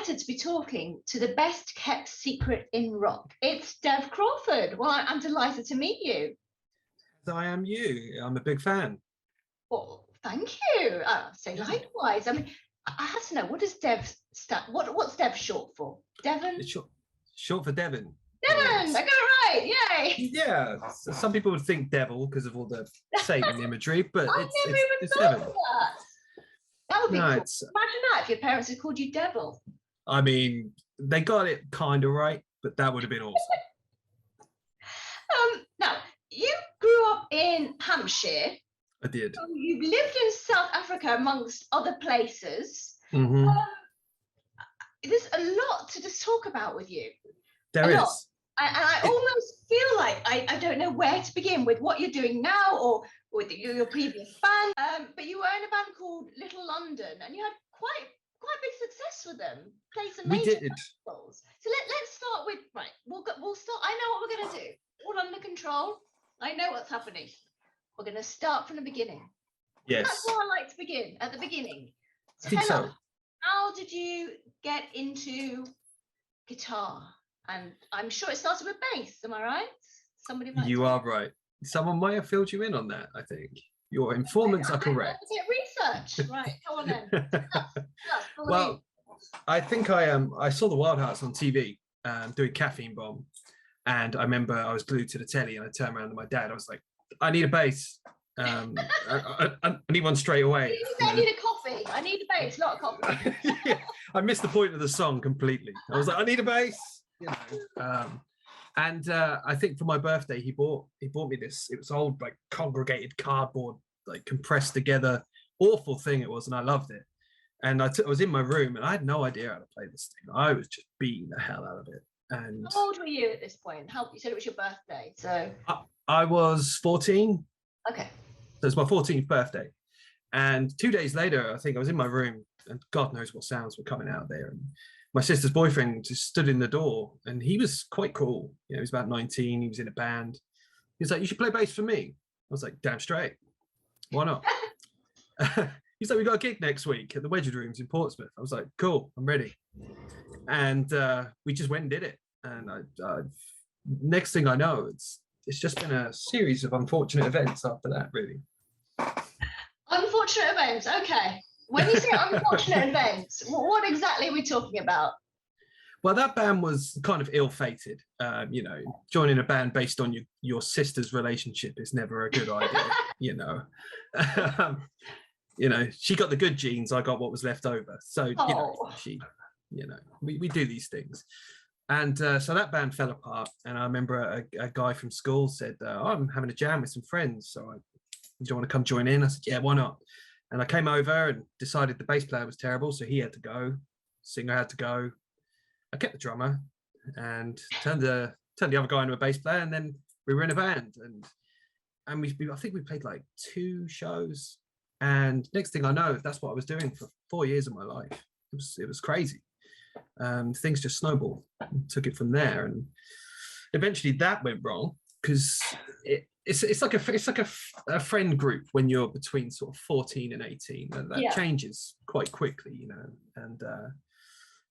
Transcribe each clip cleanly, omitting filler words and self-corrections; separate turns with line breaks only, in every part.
delighted to be talking to the best kept secret in rock. It's Dev Crawford. Well, I'm delighted to meet you.
I am you. I'm a big fan.
Well, thank you. Say likewise. I mean, I have to know, what does Dev stand? What's Dev short for? Devon?
It's short for Devon.
Devon! I got it right! Yay!
Yeah. So some people would think devil because of all the Satan imagery, but
I never even thought
Devon.
of that. That would be cool.
No,
Imagine that if your parents had called you Devil.
I mean, they got it kind of right, but that would have been awesome.
Now, you grew up in Hampshire.
I did.
You lived in South Africa amongst other places.
Mm-hmm.
There's a lot to just talk about with you.
There is.
And I almost feel like I don't know where to begin with what you're doing now or with your previous band. But you were in a band called Little London, and you had quite big success with them. Played some major festivals. So let's start with We'll start. I know what we're going to do. All under control. I know what's happening. We're going to start from the beginning.
Yes.
That's how I like to begin, at the beginning.
I think so.
How did you get into guitar? And I'm sure it started with bass, am I right?
You are right. Someone might have filled you in on that, I think. Your informants are correct.
Research. Right, come on then.
Well, I think I saw the Wildhearts on TV doing Caffeine Bomb. And I remember I was glued to the telly and I turned around to my dad. I was like, I need a bass. I need one straight away.
I need a coffee. I need a bass, not a coffee.
Yeah, I missed the point of the song completely. I was like, I need a bass. You know. I think for my birthday, he bought me this. It was old, like congregated cardboard, like compressed together, awful thing it was, and I loved it. And I was in my room and I had no idea how to play this thing. I was just beating the hell out of it. And
how old were you at this point? You said it was your birthday, so
I was 14.
Okay.
So it's my 14th birthday. And 2 days later, I think I was in my room and God knows what sounds were coming out there. And my sister's boyfriend just stood in the door and he was quite cool. You know, he was about 19. He was in a band. He was like, you should play bass for me. I was like, damn straight. Why not? He's like, we got a gig next week at the Wedgwood Rooms in Portsmouth. I was like, cool, I'm ready. And we just went and did it. And next thing I know, it's just been a series of unfortunate events after that, really.
Unfortunate events, okay. When you say unfortunate events, what exactly are we talking about?
Well, that band was kind of ill-fated. You know, joining a band based on your sister's relationship is never a good idea, you know. You know, she got the good genes, I got what was left over. So, you know, we do these things. And so that band fell apart. And I remember a guy from school said, I'm having a jam with some friends. So you don't want to come join in? I said, yeah, why not? And I came over and decided the bass player was terrible. So he had to go. Singer had to go. I kept the drummer and turned the other guy into a bass player. And then we were in a band. And I think we played like 2 shows. And next thing I know, that's what I was doing for 4 years of my life. It was crazy. Things just snowballed. Took it from there, and eventually that went wrong because it's like a friend group when you're between sort of 14 and 18, and that changes quite quickly, you know.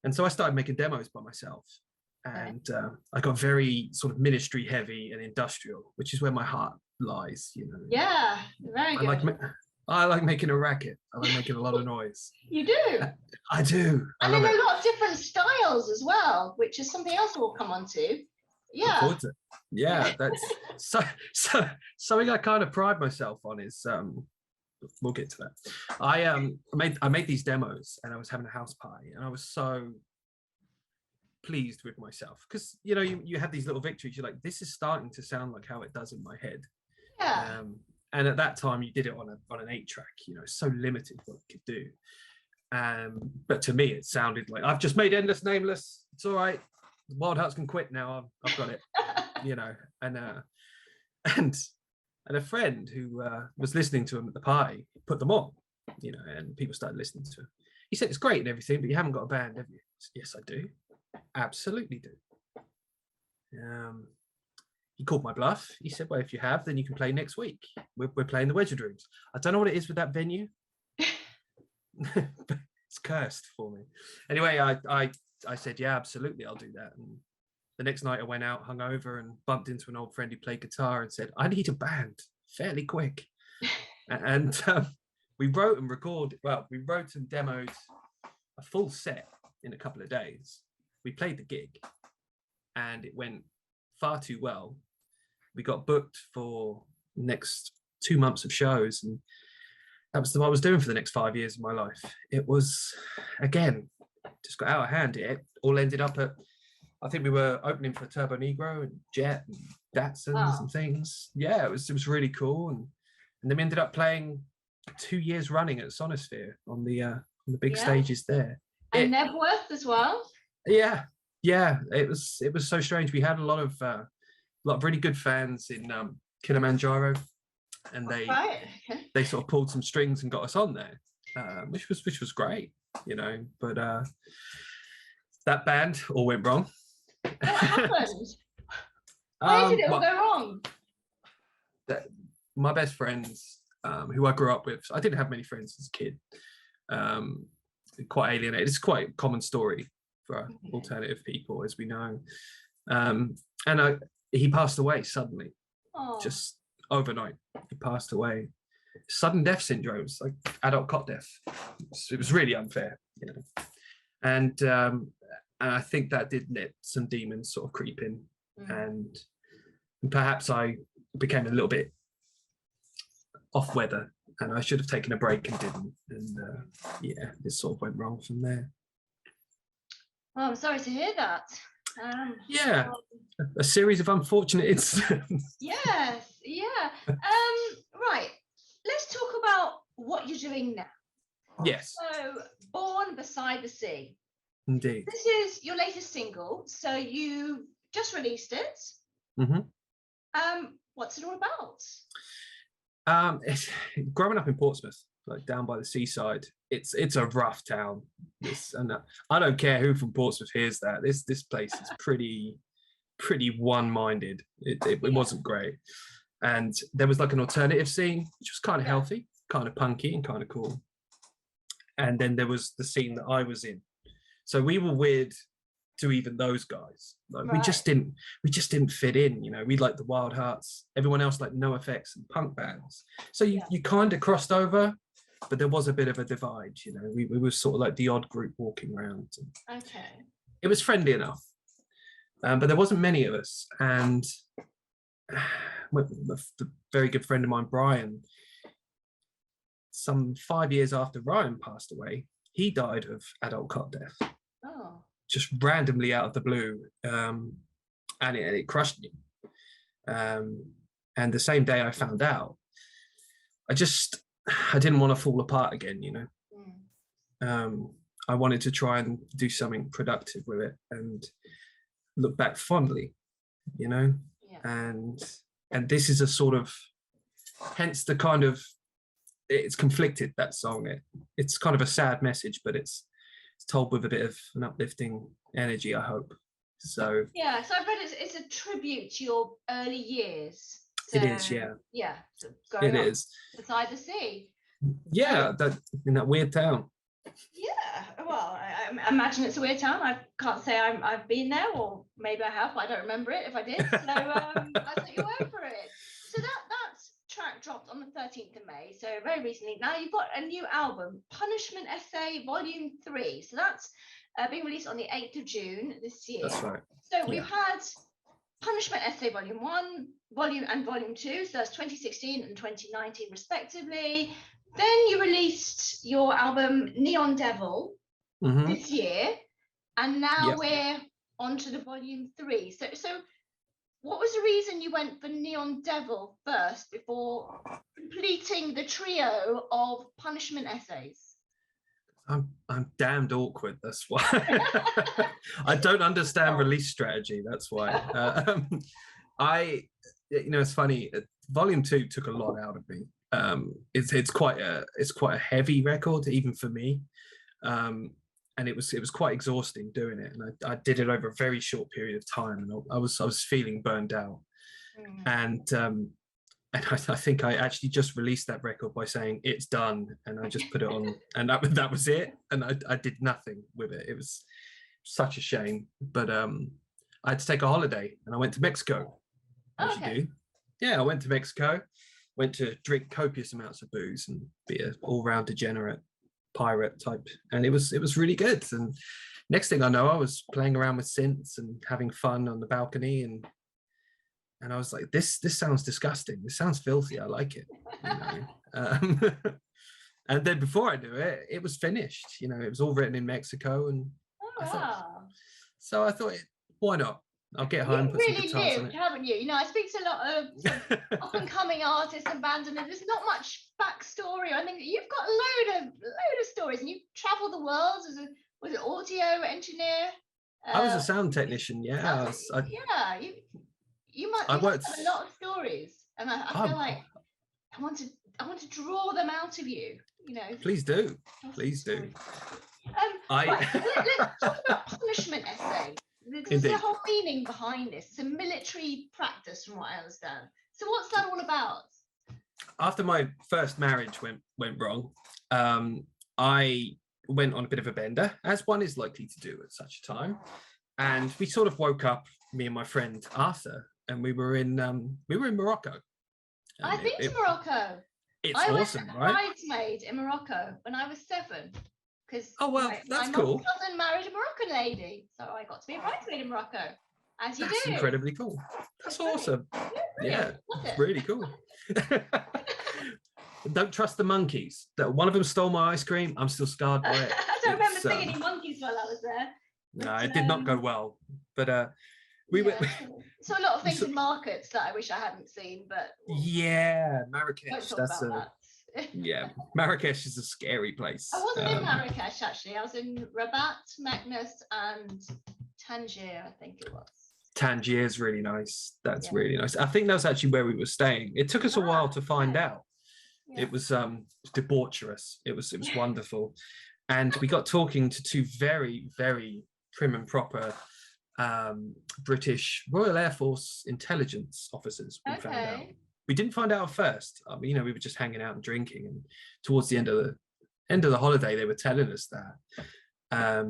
And so I started making demos by myself, and I got very sort of ministry heavy and industrial, which is where my heart lies, you know.
Yeah, very good.
I like making a racket. I like making a lot of noise.
You do?
I do.
And then there are a lot of different styles as well, which is something else we'll come on to. Yeah.
Yeah, that's something I kind of pride myself on is we'll get to that. I made these demos and I was having a house party and I was so pleased with myself because you know you have these little victories. You're like, this is starting to sound like how it does in my head.
Yeah.
And at that time, you did it on an 8-track. You know, so limited what it could do. But to me, it sounded like I've just made Endless Nameless. It's all right. Wildhearts can quit now. I've got it. You know, and a friend who was listening to him at the party put them on. You know, and people started listening to him. He said it's great and everything, but you haven't got a band, have you? I said, yes, I do. Absolutely do. He called my bluff. He said, well, if you have, then you can play next week. We're playing the Wedgwood Rooms. I don't know what it is with that venue. it's cursed for me. Anyway, I said, yeah, absolutely, I'll do that. And the next night I went out hungover and bumped into an old friend who played guitar and said, I need a band fairly quick. And we wrote and demoed a full set in a couple of days. We played the gig and it went far too well. We got booked for the next 2 months of shows, and that was what I was doing for the next 5 years of my life. It was, again, just got out of hand. It all ended up at, I think we were opening for Turbo Negro and Jet and Datsuns and things. Yeah, it was really cool. And then we ended up playing 2 years running at Sonisphere on the big stages there.
And Knebworth as well.
Yeah. It was so strange. We had a lot of really good fans in Kilimanjaro, and they sort of pulled some strings and got us on there, which was great, you know. But that band all went wrong.
What happened? Where did it all go wrong?
My best friends, who I grew up with, I didn't have many friends as a kid. Quite alienated. It's quite a common story for alternative people, as we know. And he passed away suddenly, just overnight. He passed away. Sudden death syndromes, like adult cot death. It was really unfair, you know. And I think that did let some demons sort of creep in, and perhaps I became a little bit off weather, and I should have taken a break and didn't. And it sort of went wrong from there.
Oh, I'm sorry to hear that.
A series of unfortunate incidents.
Yes, yeah. Right. Let's talk about what you're doing now.
Yes.
So, Born Beside the Sea.
Indeed.
This is your latest single. So you just released it. What's it all about?
It's, growing up in Portsmouth, like down by the seaside, it's a rough town. And I don't care who from Portsmouth hears that. This place is pretty one-minded. It wasn't great, and there was like an alternative scene which was kind of healthy, kind of punky, and kind of cool. And then there was the scene that I was in. So we were weird to even those guys. Like we just didn't fit in, you know. We liked the Wildhearts, everyone else liked No Effects and punk bands. So you kind of crossed over, but there was a bit of a divide, you know. We were sort of like the odd group walking around.
Okay.
It was friendly enough, but there wasn't many of us. And a very good friend of mine, Brian, some 5 years after Ryan passed away, he died of adult cot death.
Oh.
Just randomly out of the blue, and it crushed me. And the same day I found out, I didn't want to fall apart again, you know. I wanted to try and do something productive with it and look back fondly, you know. And this is a sort of, hence the kind of, it's conflicted, that song. It's kind of a sad message, but it's told with a bit of an uplifting energy, I hope. So
so I've read it's a tribute to your early years. So,
it is,
so growing up
is
beside the sea.
That in that weird town.
Well, I imagine it's a weird town. I can't say I've been there, or maybe I have, but I don't remember it if I did. So I take your word for it. So that track dropped on the 13th of May, so very recently. Now you've got a new album, Punishment Essay Volume 3. So that's being released on the 8th of June this year.
That's right.
So we've had Punishment Essay Volume 1, Volume 2, so that's 2016 and 2019 respectively. Then you released your album Neon Devil this year, and now we're on to the Volume 3. So what was the reason you went for Neon Devil first before completing the trio of Punishment Essays?
I'm damned awkward, that's why. I don't understand release strategy, that's why. It's funny, Volume 2 took a lot out of me. It's quite a heavy record, even for me. And it was quite exhausting doing it, and I did it over a very short period of time, and I was feeling burned out. And and I think I actually just released that record by saying it's done, and I just put it on, and that was it, and I did nothing with it. It was such a shame, but I had to take a holiday, and I went to Mexico, as you do. Yeah, I went to Mexico, went to drink copious amounts of booze and be an all-round degenerate pirate type, and it was really good. And next thing I know, I was playing around with synths and having fun on the balcony, and I was like, this sounds disgusting. This sounds filthy. I like it. And then before I knew it, it was finished. It was all written in Mexico, and I thought, why not? I'll get home, put some guitars on it.
Haven't you? I speak to a lot of up-and-coming artists and bands, and there's not much backstory. I think you've got a load of stories, and you travel the world as was it audio engineer?
I was a sound technician. Yeah,
you must have a lot of stories, and I feel like I want to draw them out of you.
Please do.
Let's talk about punishment essay. There's a whole meaning behind this. It's a military practice, from what I understand. So what's that all about?
After my first marriage went wrong, I went on a bit of a bender, as one is likely to do at such a time. And we sort of woke up, me and my friend Arthur, and we were in Morocco.
I've been to Morocco.
It's awesome, right?
I was bridesmaid in Morocco when I was 7. Because
that's cool.
My cousin married a Moroccan lady, so I got to be a bridesmaid in Morocco. As you do.
That's incredibly cool. That's awesome. Yeah, it's really cool. Don't trust the monkeys. One of them stole my ice cream. I'm still scarred by it.
I don't remember seeing any monkeys while I was there.
No, it did not go well. But we were.
So a lot of things in markets that I wish I hadn't seen, but
yeah, Marrakesh. Yeah, Marrakesh is a scary place.
I wasn't in Marrakesh actually. I was in Rabat, Meknes, and Tangier, I think it was.
Tangier is really nice. That's really nice. I think that's actually where we were staying. It took us a while to find out. Yeah. It was debaucherous. It was wonderful, and we got talking to 2 very, very prim and proper British Royal Air Force intelligence officers. We found out. We didn't find out first. We were just hanging out and drinking, and towards the end of the holiday, they were telling us that.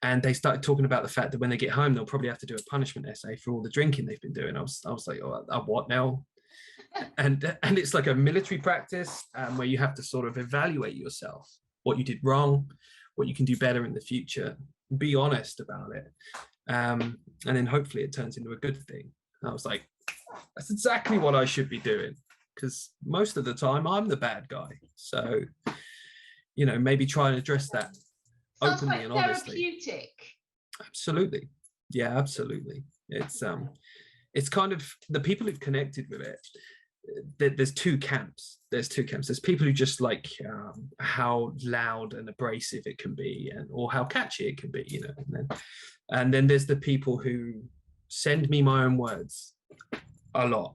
And they started talking about the fact that when they get home, they'll probably have to do a punishment essay for all the drinking they've been doing. I was like, what now? and it's like a military practice where you have to sort of evaluate yourself, what you did wrong, what you can do better in the future, be honest about it, and then hopefully it turns into a good thing. And I was like, that's exactly what I should be doing, because most of the time I'm the bad guy. So, maybe try and address that openly and honestly.
Therapeutic.
Absolutely. Yeah, absolutely. It's kind of the people who've connected with it. There's 2 camps. There's people who just like how loud and abrasive it can be, or how catchy it can be, and then there's the people who send me my own words a lot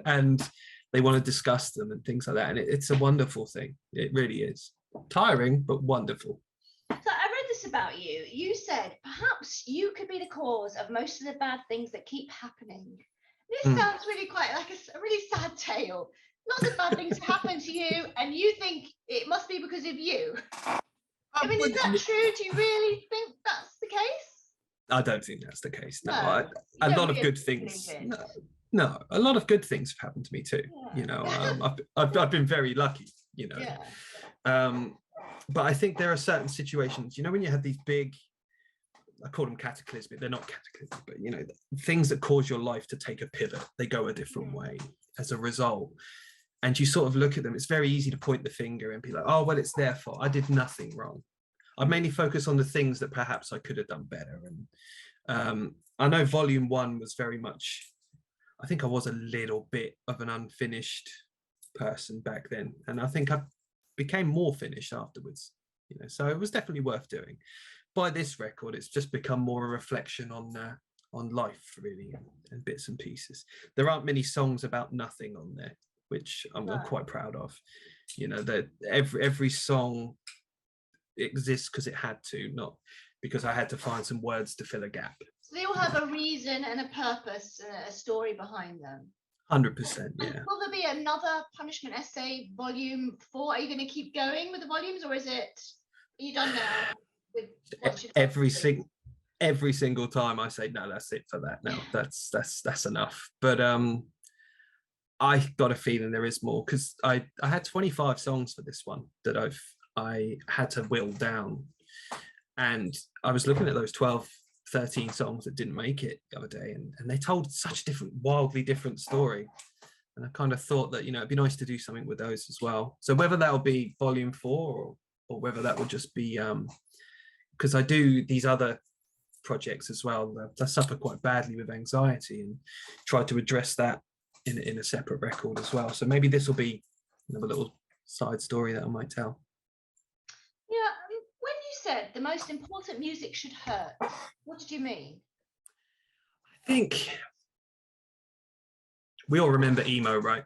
and they want to discuss them and things like that, and it's a wonderful thing. It really is tiring but wonderful.
So I read this about you. You said perhaps you could be the cause of most of the bad things that keep happening. This sounds really quite like a really sad tale. Lots of bad things happen to you, and you think it must be because of you. I mean, is that true? Do you really think that's the case?
I don't think that's the case. No, a lot of good things. No, a lot of good things have happened to me too. Yeah. I've been very lucky. Yeah. But I think there are certain situations. When you have these big, I call them cataclysmic. They're not cataclysmic, but things that cause your life to take a pivot. They go a different way as a result. And you sort of look at them. It's very easy to point the finger and be like, oh, well, it's their fault. I did nothing wrong. I mainly focus on the things that perhaps I could have done better. And I know Volume 1 was very much, I think I was a little bit of an unfinished person back then. And I think I became more finished afterwards. So it was definitely worth doing. By this record, it's just become more a reflection on life, really, and bits and pieces. There aren't many songs about nothing on there, which I'm quite proud of. That every song exists because it had to, not because I had to find some words to fill a gap.
So they all have a reason and a purpose and a story behind them.
100%, yeah.
And will there be another Punishment Essay volume 4? Are you going to keep going with the volumes, or is it, are you done now with what you've got?
Every single time I say, no, that's it for that now. That's enough. But I got a feeling there is more, because I had 25 songs for this one that I had to whittle down, and I was looking at those 13 songs that didn't make it the other day, and they told such a different, wildly different story, and I kind of thought that, you know, it'd be nice to do something with those as well. So whether that'll be volume 4 or whether that would just be because I do these other projects as well that I suffer quite badly with anxiety, and try to address that in a separate record as well. So maybe this will be another little side story that I might tell.
Yeah, when you said the most important music should hurt, what did you mean?
I think we all remember emo, right?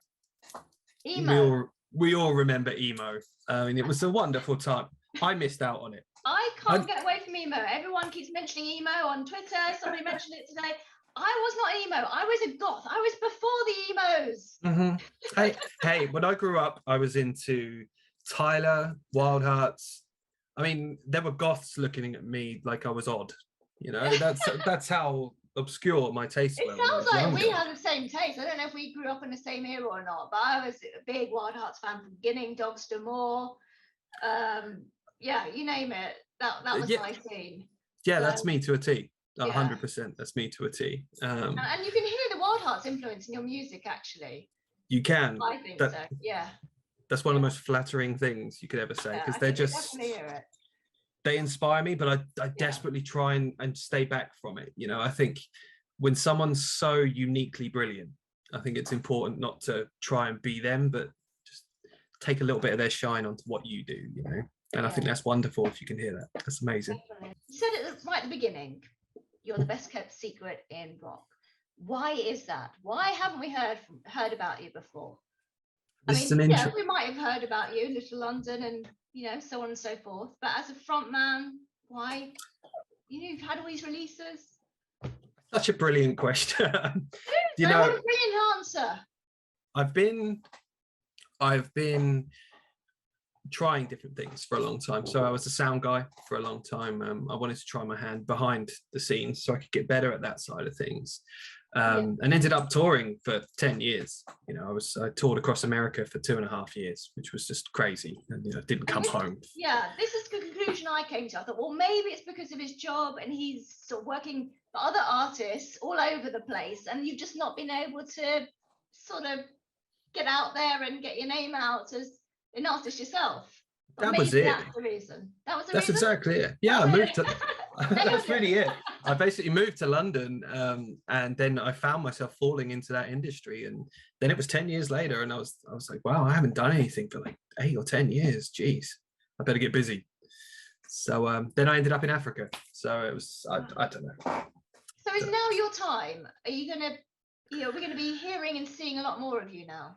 Emo.
We all remember emo. I mean, it was a wonderful time. I missed out on it.
I can't get away from emo. Everyone keeps mentioning emo on Twitter. Somebody mentioned it today. I was not emo. I was a goth. I was before the emos.
Hey, when I grew up, I was into Tyler, Wildhearts. I mean, there were goths looking at me like I was odd. You know, that's how obscure my taste
was. It sounds like we had the same taste. I don't know if we grew up in the same era or not, but I was a big Wildhearts fan from beginning, Dogs to More. Yeah, you name it. That was my scene.
Yeah, so, that's me to a T. 100%. That's me to a T.
And you can hear the Wildhearts influence in your music, actually.
You can.
I think so. Yeah.
That's one of the most flattering things you could ever say, because they're just. They inspire me, but I desperately try and stay back from it. You know, I think when someone's so uniquely brilliant, I think it's important not to try and be them, but just take a little bit of their shine onto what you do, you know. And I think that's wonderful if you can hear that. That's amazing.
Definitely. You said it right at the beginning, you're the best kept secret in rock. Why is that? Why haven't we heard about you before? I mean, we might have heard about you in Little London and, you know, so on and so forth. But as a frontman, why? You've had all these releases.
Such a brilliant question.
You know, what a brilliant answer.
I've been trying different things for a long time. So I was a sound guy for a long time. I wanted to try my hand behind the scenes so I could get better at that side of things. And ended up touring for 10 years. You know, I toured across America for 2.5 years, which was just crazy, and you know, didn't come home.
Yeah, this is the conclusion I came to. I thought, well, maybe it's because of his job and he's sort of working for other artists all over the place, and you've just not been able to sort of get out there and get your name out as an artist yourself. But
that was it.
That's the reason.
That's exactly it. Yeah, I moved to. That's really it. I basically moved to London, and then I found myself falling into that industry, and then it was 10 years later, and I was like, wow, I haven't done anything for like 8 or 10 years. Jeez, I better get busy. So then I ended up in Africa. So it was, I don't know.
So is now your time? Are you gonna, we're gonna be hearing and seeing a lot more of you now?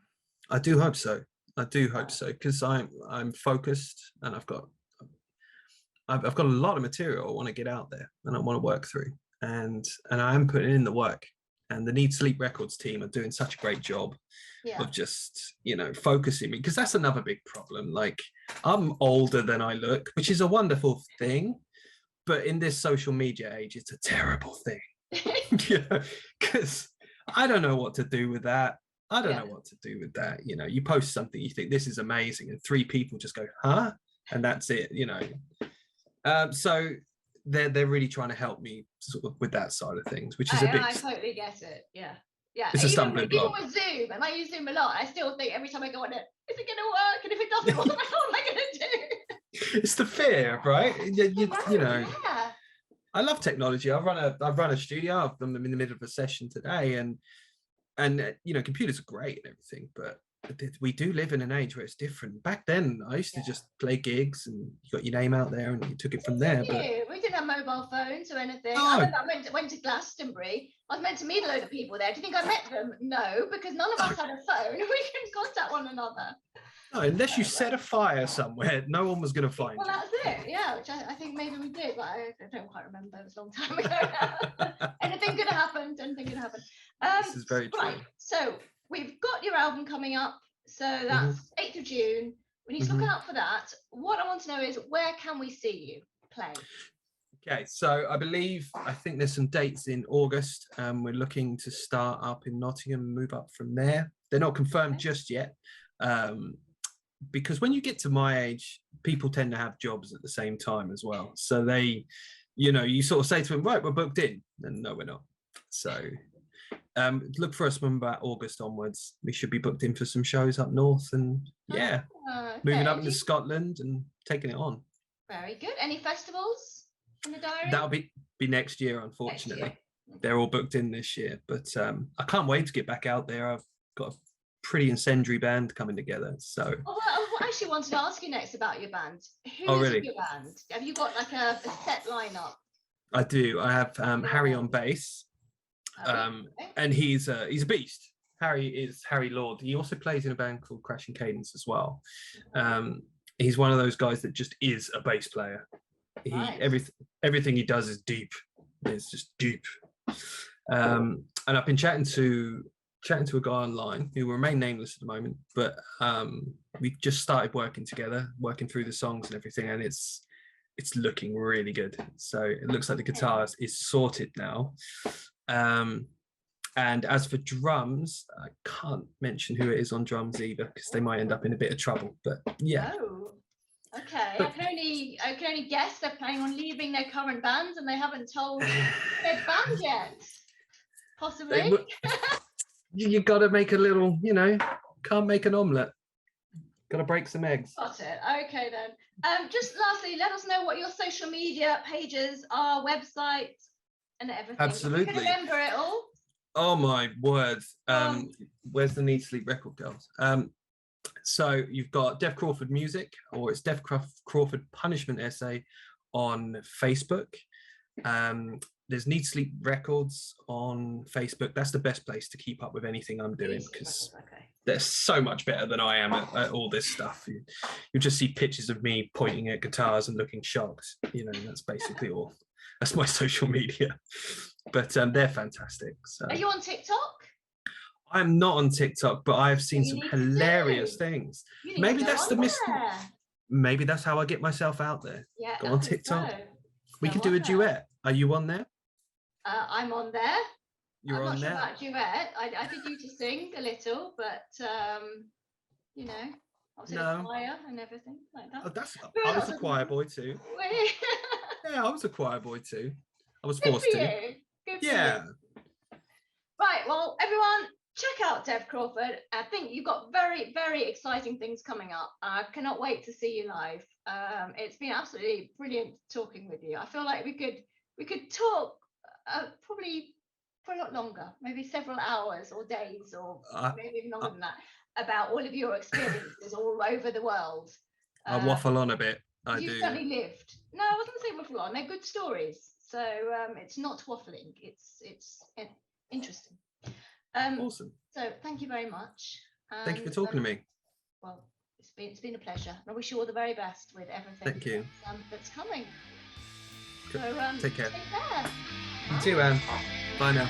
I do hope so. I do hope so, because I'm focused, and I've got a lot of material I want to get out there and I want to work through, and I am putting in the work, and the Needsleep Records team are doing such a great job of just, you know, focusing me, because that's another big problem. Like, I'm older than I look, which is a wonderful thing, but in this social media age, it's a terrible thing. Yeah, because I don't know what to do with that. I don't know what to do with that. You know, you post something, you think this is amazing, and 3 people just go, huh? And that's it, you know. So they're really trying to help me sort of with that side of things, which is a bit. I
totally get it. Yeah.
It's a stumbling block.
Even with Zoom, and I use Zoom a lot, I still think every time I go on it, is it going to work? And if it doesn't, what the hell am I going to do?
It's the fear, right? You know. Yeah. I love technology. I run a studio. I'm in the middle of a session today, and you know, computers are great and everything, but we do live in an age where it's different. Back then, I used to just play gigs, and you got your name out there, and you took it from there. But
we didn't have mobile phones or anything. I remember I went to Glastonbury. I was meant to meet a load of people there. Do you think I met them? No, because none of us had a phone. We couldn't contact one another.
No, unless you set a fire somewhere, no one was going to find you.
Well, that's it. Yeah, which I think maybe we did, but I don't quite remember. It was a long time ago. Anything could have happened. Anything could happen.
This is very true.
So we your album coming up. So that's 8th of June. We need to look out for that. What I want to know is, where can we see you play?
Okay, so I think there's some dates in August. We're looking to start up in Nottingham, move up from there. They're not confirmed just yet, because when you get to my age, people tend to have jobs at the same time as well. So they, you sort of say to them, right, we're booked in, and no, we're not. So look for us from about August onwards. We should be booked in for some shows up north, and moving up into Scotland and taking it on.
Very good. Any festivals in the diary?
That'll be next year, unfortunately. Next year. They're all booked in this year, but I can't wait to get back out there. I've got a pretty incendiary band coming together. So
I actually wanted to ask you next about your band. Who is your band? Have you got like a set lineup?
I do. I have Harry on bass, and he's a beast. Harry is Harry Lord. He also plays in a band called Crashing Cadence as well. He's one of those guys that just is a bass player. Everything he does is deep. It's just deep. And I've been chatting to a guy online who will remain nameless at the moment, but we just started working together, working through the songs and everything, and it's looking really good. So it looks like the guitar is sorted now. And as for drums, I can't mention who it is on drums either, because they might end up in a bit of trouble. But yeah.
Oh, okay. I can only guess they're planning on leaving their current band, and they haven't told their band yet. Possibly.
You got to make a little, can't make an omelette. Got to break some eggs.
Got it. Okay then. Just lastly, let us know what your social media pages are, websites, and everything.
Absolutely.
You can remember it all.
Oh my word. Where's the Needsleep record girls? So you've got Dev Crawford Music, or it's Dev Crawford Punishment Essay on Facebook. There's Needsleep Records on Facebook. That's the best place to keep up with anything I'm doing, because they're so much better than I am at all this stuff. You just see pictures of me pointing at guitars and looking shocked. That's basically all. That's my social media. But they're fantastic. So.
Are you on TikTok?
I'm not on TikTok, but I've seen some hilarious things. Maybe that's the mystery. Maybe that's how I get myself out there.
Yeah,
go on TikTok. So. We could do a duet. Are you on there?
I'm on there.
You're on there.
I'm not sure about duet. I did you to sing a little, but I was in a choir and everything like that.
Oh, I was a choir boy too. Yeah, I was a choir boy too. I was forced to.
Good for you. Right, well, everyone, check out Dev Crawford. I think you've got very, very exciting things coming up. I cannot wait to see you live. It's been absolutely brilliant talking with you. I feel like we could talk probably for a lot longer, maybe several hours or days, or maybe even longer than that, about all of your experiences all over the world.
I waffle on a bit.
You've certainly lived. No, I wasn't saying waffle on. They're good stories. So it's not waffling. It's interesting.
Awesome.
So thank you very much.
Thank you for talking to me.
Well, it's been a pleasure. I wish you all the very best with everything.
Thank you.
That's coming. So
take care.
Take care.
You too, Anne. Bye now.